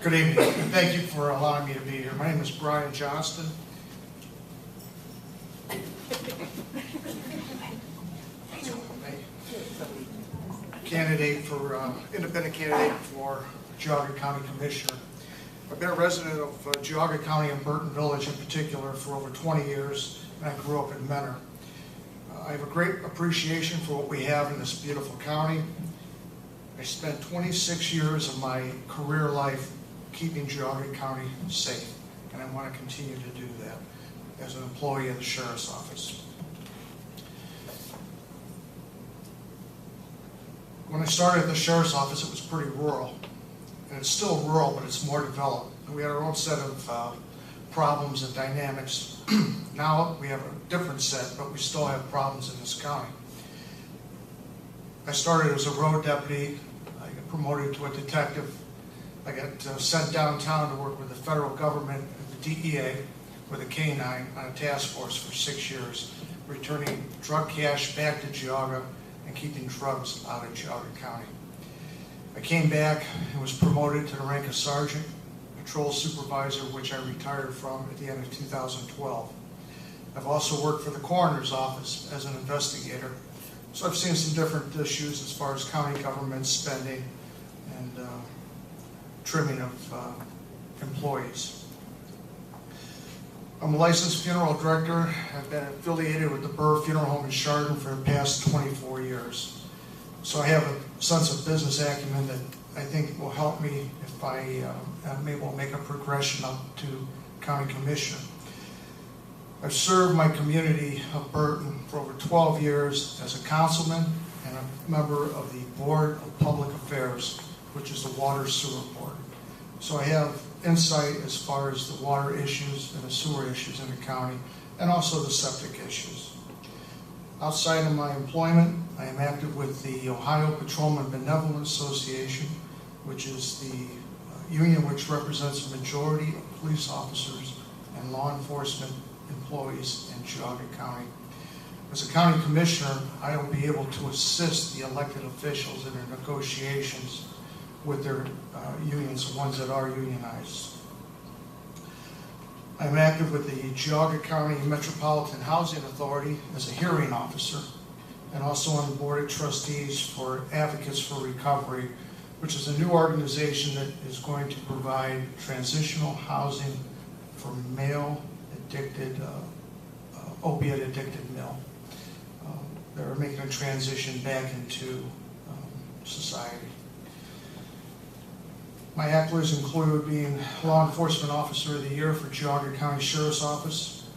Good evening, and thank you for allowing me to be here. My name is Brian Johnston. Independent candidate for Geauga County Commissioner. I've been a resident of Geauga County and Burton Village in particular for over 20 years, and I grew up in Mentor. I have a great appreciation for what we have in this beautiful county. I spent 26 years of my career life keeping Geauga County safe, and I want to continue to do that as an employee of the Sheriff's Office. When I started at the Sheriff's Office, it was pretty rural, and it's still rural, but it's more developed. And we had our own set of problems and dynamics. Now we have a different set, but we still have problems in this county. I started as a road deputy. I got promoted to a detective. I got sent downtown to work with the federal government and the DEA with a K-9 on a task force for 6 years, returning drug cash back to Geauga and keeping drugs out of Geauga County. I came back and was promoted to the rank of sergeant, patrol supervisor, which I retired from at the end of 2012. I've also worked for the coroner's office as an investigator, so I've seen some different issues as far as county government spending and trimming of employees. I'm a licensed funeral director. I've been affiliated with the Burr Funeral Home in Chardon for the past 24 years. So I have a sense of business acumen that I think will help me if I am able to make a progression up to County Commissioner. I've served my community of Burton for over 12 years as a councilman and a member of the Board of Public Affairs, which is the Water Sewer Board. So I have insight as far as the water issues and the sewer issues in the county, and also the septic issues. Outside of my employment, I am active with the Ohio Patrolman Benevolent Association, which is the union which represents a majority of police officers and law enforcement employees in Geauga County. As a county commissioner, I will be able to assist the elected officials in their negotiations with their unions, the ones that are unionized. I'm active with the Geauga County Metropolitan Housing Authority as a hearing officer, and also on the Board of Trustees for Advocates for Recovery, which is a new organization that is going to provide transitional housing for male-addicted, opiate-addicted male. They're making a transition back into society. My accolades include being Law Enforcement Officer of the Year for Geauga County Sheriff's Office,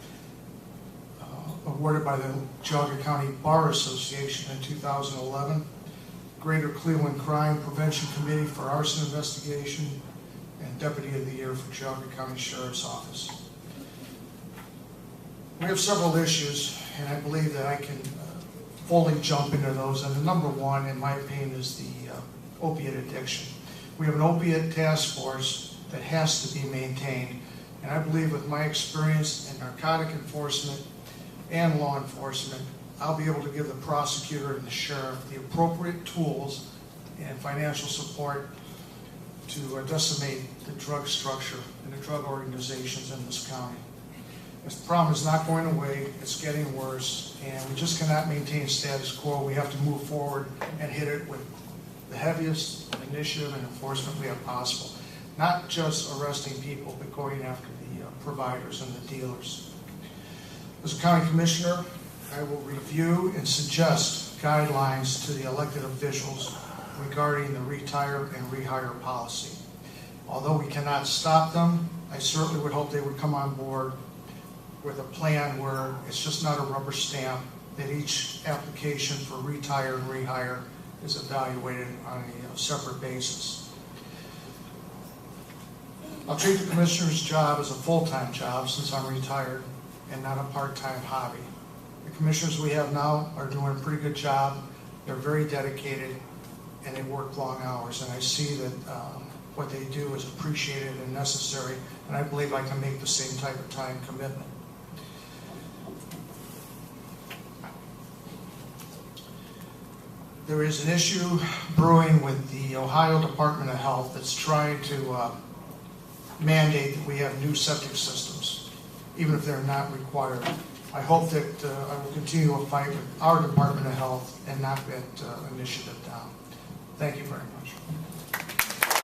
awarded by the Geauga County Bar Association in 2011, Greater Cleveland Crime Prevention Committee for Arson Investigation, and Deputy of the Year for Geauga County Sheriff's Office. We have several issues, and I believe that I can fully jump into those. And the number one, in my opinion, is the opiate addiction. We have an opiate task force that has to be maintained, and I believe with my experience in narcotic enforcement and law enforcement, I'll be able to give the prosecutor and the sheriff the appropriate tools and financial support to decimate the drug structure and the drug organizations in this county. This problem is not going away, it's getting worse, and we just cannot maintain status quo. We have to move forward and hit it with the heaviest initiative and enforcement we have possible. Not just arresting people, but going after the providers and the dealers. As a county commissioner, I will review and suggest guidelines to the elected officials regarding the retire and rehire policy. Although we cannot stop them, I certainly would hope they would come on board with a plan where it's just not a rubber stamp, that each application for retire and rehire is evaluated on a separate basis. I'll treat the commissioner's job as a full-time job since I'm retired and not a part-time hobby. The commissioners we have now are doing a pretty good job. They're very dedicated and they work long hours, and I see that what they do is appreciated and necessary, and I believe I can make the same type of time commitment. There is an issue brewing with the Ohio Department of Health that's trying to mandate that we have new septic systems, even if they're not required. I hope that I will continue a fight with our Department of Health and knock that initiative down. Thank you very much.